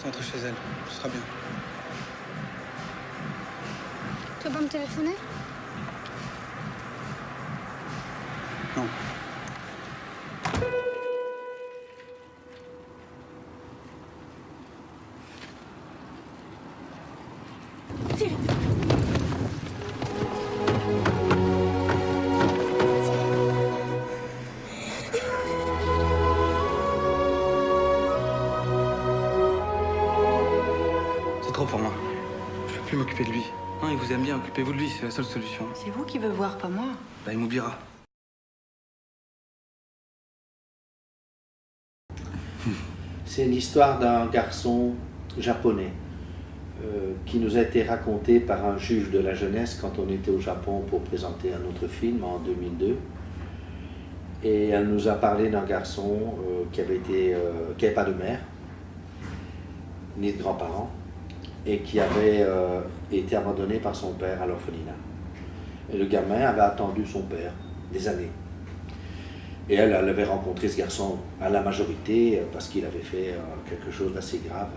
centre chez elle. Ce sera bien. Tu veux pas me téléphoner? Non. C'est trop pour moi. Je peux plus m'occuper de lui. Non, il vous aime bien, occupez-vous de lui, c'est la seule solution. C'est vous qui veut voir, pas moi. Bah, il m'oubliera. C'est l'histoire d'un garçon japonais qui nous a été raconté par un juge de la jeunesse quand on était au Japon pour présenter un autre film en 2002. Et elle nous a parlé d'un garçon qui avait pas de mère, ni de grands-parents, et qui avait été abandonné par son père à l'orphelinat. Et le gamin avait attendu son père des années. Et elle avait rencontré ce garçon à la majorité parce qu'il avait fait quelque chose d'assez grave.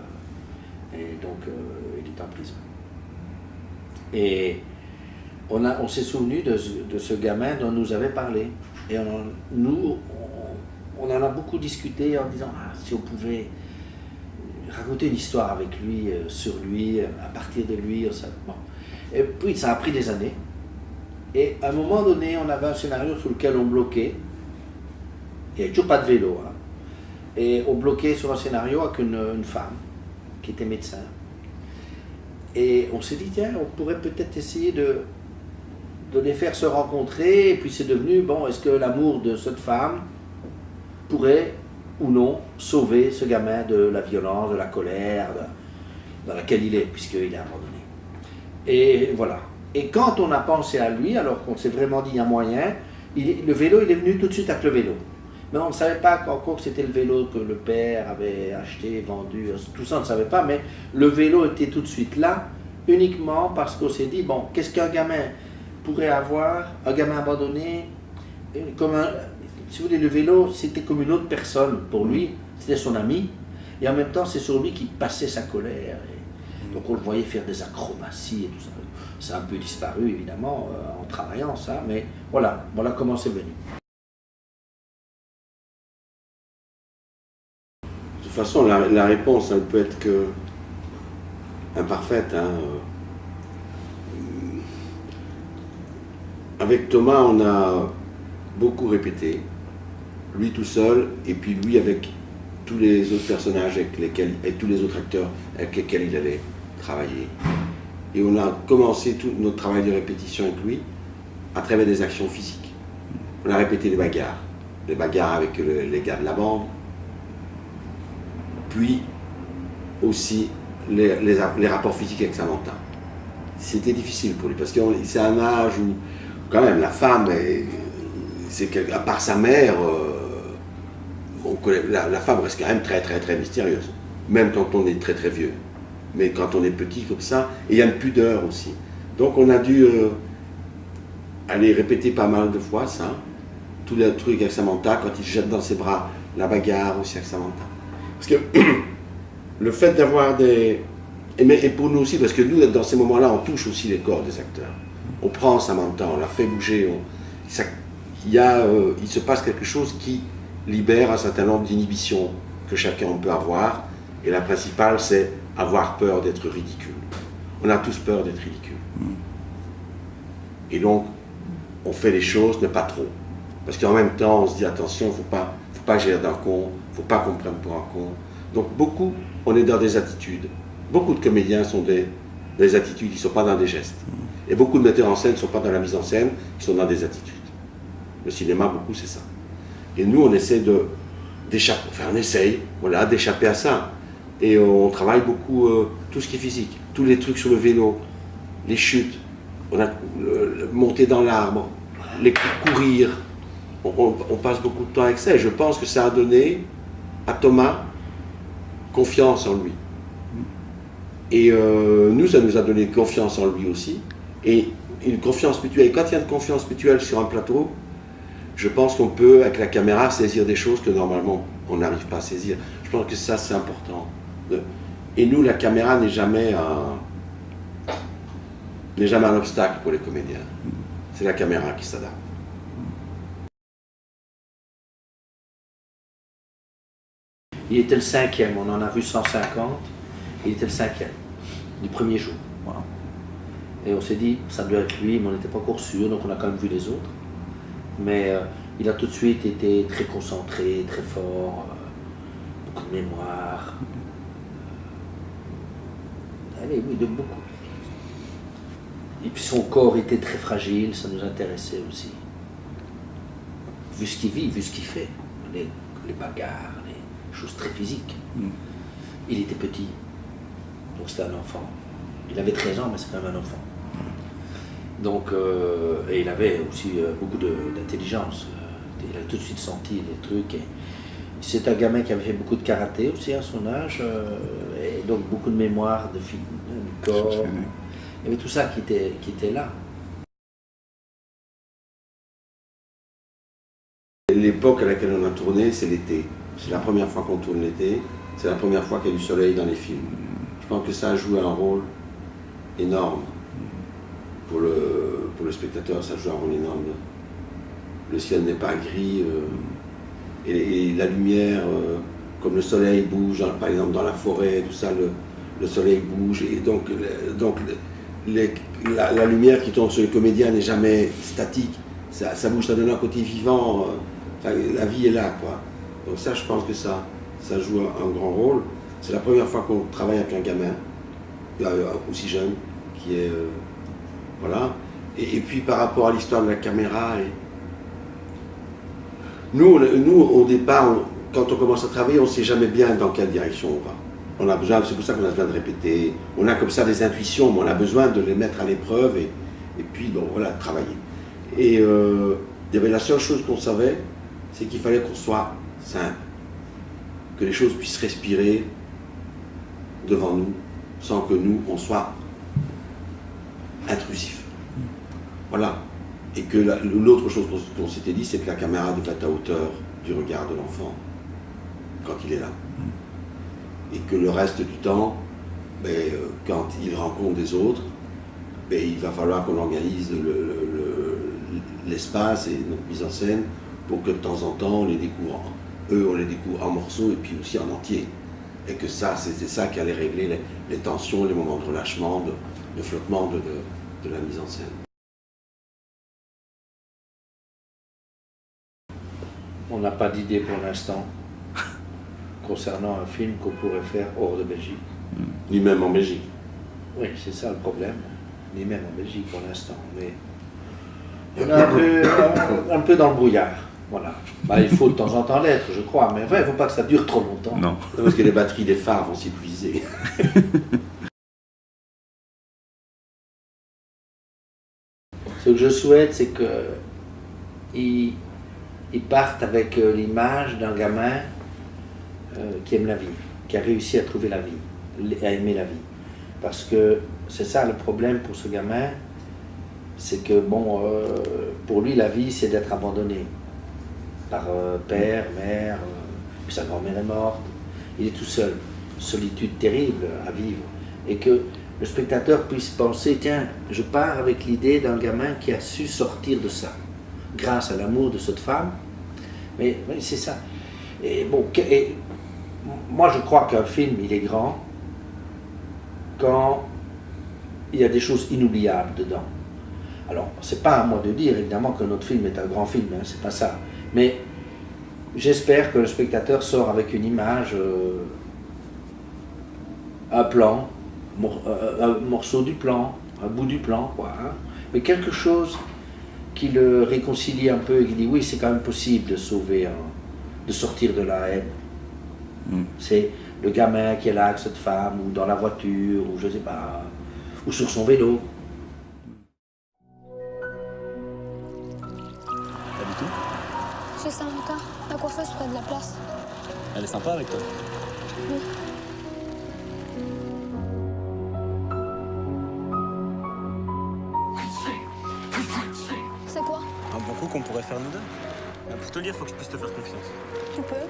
Et donc, il est en prison. Et on s'est souvenu de ce gamin dont nous avait parlé. Et on en a beaucoup discuté en disant si on pouvait raconter une histoire avec lui, sur lui, à partir de lui. Bon. Et puis, ça a pris des années. Et à un moment donné, on avait un scénario sur lequel on bloquait. Il n'y avait toujours pas de vélo. Hein. Et on bloquait sur un scénario avec une femme qui était médecin. Et on s'est dit, tiens, on pourrait peut-être essayer de les faire se rencontrer. Et puis c'est devenu, bon, est-ce que l'amour de cette femme pourrait ou non sauver ce gamin de la violence, de la colère dans laquelle il est, puisqu'il est abandonné. Et voilà. Et quand on a pensé à lui, alors qu'on s'est vraiment dit, il y a moyen, le vélo, il est venu tout de suite avec le vélo. Mais on ne savait pas encore que c'était le vélo que le père avait acheté, vendu, tout ça on ne savait pas, mais le vélo était tout de suite là, uniquement parce qu'on s'est dit, bon, qu'est-ce qu'un gamin pourrait avoir, un gamin abandonné, si vous voulez, le vélo, c'était comme une autre personne pour lui, c'était son ami, et en même temps, c'est sur lui qu'il passait sa colère. Et donc on le voyait faire des acrobaties et tout ça. Ça a un peu disparu, évidemment, en travaillant ça, mais voilà comment c'est venu. De toute façon, la réponse, elle peut être que imparfaite. Hein. Avec Thomas, on a beaucoup répété, lui tout seul, et puis lui avec tous les autres personnages et tous les autres acteurs avec lesquels il allait travailler. Et on a commencé tout notre travail de répétition avec lui à travers des actions physiques. On a répété les bagarres avec les gars de la bande, puis aussi les rapports physiques avec Samantha. C'était difficile pour lui, parce que c'est un âge où, quand même, la femme, à part sa mère, la femme reste quand même très, très, très mystérieuse, même quand on est très, très vieux. Mais quand on est petit comme ça, et il y a une pudeur aussi. Donc on a dû aller répéter pas mal de fois ça, tous les trucs avec Samantha, quand il jette dans ses bras, la bagarre aussi avec Samantha. Parce que le fait d'avoir des... Et pour nous aussi, parce que nous, dans ces moments-là, on touche aussi les corps des acteurs. On prend Samantha, on la fait bouger. Il se passe quelque chose qui libère un certain nombre d'inhibitions que chacun peut avoir. Et la principale, c'est avoir peur d'être ridicule. On a tous peur d'être ridicule. Et donc, on fait les choses, mais pas trop. Parce qu'en même temps, on se dit, attention, il ne faut pas gérer d'un con, il ne faut pas qu'on prenne pour un con. Donc beaucoup, on est dans des attitudes. Beaucoup de comédiens sont des attitudes, ils ne sont pas dans des gestes. Et beaucoup de metteurs en scène ne sont pas dans la mise en scène, ils sont dans des attitudes. Le cinéma, beaucoup, c'est ça. Et nous, on essaie d'échapper, enfin on essaye, voilà, d'échapper à ça. Et on travaille beaucoup tout ce qui est physique, tous les trucs sur le vélo, les chutes, monter dans l'arbre, les courir. On passe beaucoup de temps avec ça et je pense que ça a donné à Thomas confiance en lui. Et nous, ça nous a donné confiance en lui aussi. Et une confiance mutuelle. Et quand il y a une confiance mutuelle sur un plateau, je pense qu'on peut, avec la caméra, saisir des choses que normalement on n'arrive pas à saisir. Je pense que ça, c'est important. Et nous, la caméra n'est jamais un obstacle pour les comédiens. C'est la caméra qui s'adapte. Il était le 5e, on en a vu 150, il était le 5e, du premier jour. Voilà. Et on s'est dit, ça doit être lui, mais on n'était pas encore sûr, donc on a quand même vu les autres. Mais il a tout de suite été très concentré, très fort, beaucoup de mémoire. Allez, oui, de beaucoup. Et puis son corps était très fragile, ça nous intéressait aussi. Vu ce qu'il vit, vu ce qu'il fait, les bagarres, les choses très physiques. Il était petit, donc c'était un enfant. Il avait 13 ans, mais c'est quand même un enfant. Donc, et il avait aussi beaucoup d'intelligence. Il a tout de suite senti les trucs. C'est un gamin qui avait fait beaucoup de karaté aussi à son âge, et donc beaucoup de mémoire, du corps. Il y avait tout ça qui était là. L'époque à laquelle on a tourné, c'est l'été. C'est la première fois qu'on tourne l'été. C'est la première fois qu'il y a du soleil dans les films. Je pense que ça a joué un rôle énorme pour le spectateur. Ça joue un rôle énorme. Le ciel n'est pas gris et la lumière, comme le soleil bouge, par exemple dans la forêt, tout ça, le soleil bouge et donc la lumière qui tombe sur les comédiens n'est jamais statique. Ça bouge, ça donne un côté vivant. La vie est là, quoi. Donc ça, je pense que ça joue un grand rôle. C'est la première fois qu'on travaille avec un gamin, aussi jeune, qui est... voilà. Et puis par rapport à l'histoire de la caméra, nous, au départ, quand on commence à travailler, on ne sait jamais bien dans quelle direction on va. On a besoin, c'est pour ça qu'on a besoin de répéter. On a comme ça des intuitions, mais on a besoin de les mettre à l'épreuve et puis, bon, voilà, de travailler. Et il y avait la seule chose qu'on savait, c'est qu'il fallait qu'on soit simple, que les choses puissent respirer devant nous, sans que nous, on soit intrusifs. Voilà. Et que l'autre chose qu'on s'était dit, c'est que la caméra devait être à hauteur du regard de l'enfant, quand il est là. Et que le reste du temps, quand il rencontre des autres, il va falloir qu'on organise l'espace et notre mise en scène pour que de temps en temps on les découvre. Eux, on les découvre en morceaux et puis aussi en entier. Et que ça, c'était ça qui allait régler les tensions, les moments de relâchement, de flottement de la mise en scène. On n'a pas d'idée pour l'instant concernant un film qu'on pourrait faire hors de Belgique. Ni même en Belgique. Oui, c'est ça le problème. Ni même en Belgique pour l'instant. Mais on est un peu dans le brouillard. Voilà. Il faut de temps en temps l'être, je crois. Mais il ne faut pas que ça dure trop longtemps. Non. Parce que les batteries des phares vont s'épuiser. Ce que je souhaite, c'est qu'ils partent avec l'image d'un gamin qui aime la vie, qui a réussi à trouver la vie, à aimer la vie. Parce que c'est ça le problème pour ce gamin, c'est que pour lui la vie c'est d'être abandonné par père, mère, puis sa grand-mère est morte, il est tout seul, solitude terrible à vivre. Et que le spectateur puisse penser, tiens, je pars avec l'idée d'un gamin qui a su sortir de ça, grâce à l'amour de cette femme, mais c'est ça. Et moi je crois qu'un film il est grand quand il y a des choses inoubliables dedans. Alors c'est pas à moi de dire évidemment que notre film est un grand film, hein, c'est pas ça, mais j'espère que le spectateur sort avec une image, un plan, un morceau du plan, un bout du plan, quoi, hein, mais quelque chose qui le réconcilie un peu et qui dit oui, c'est quand même possible de sauver, de sortir de la haine. C'est le gamin qui est là avec cette femme, ou dans la voiture, ou je sais pas, ou sur son vélo. T'habites où? Chez Saint-Lucas, la coiffeuse près de la place. Elle est sympa avec toi? Oui. C'est quoi? Un bon coup qu'on pourrait faire nous deux. Pour te lire, faut que je puisse te faire confiance. Tu peux?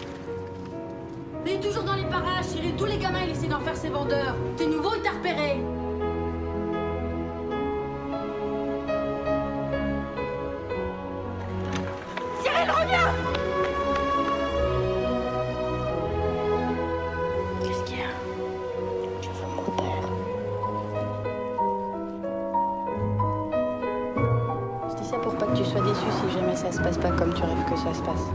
Mais il est toujours dans les parages, Cyril. Tous les gamins, il essaie d'en faire ses vendeurs. T'es nouveau, il t'a repéré. Cyril, reviens! Qu'est-ce qu'il y a? Je veux mon père. Je dis ça pour pas que tu sois déçu si jamais ça se passe pas comme tu rêves que ça se passe.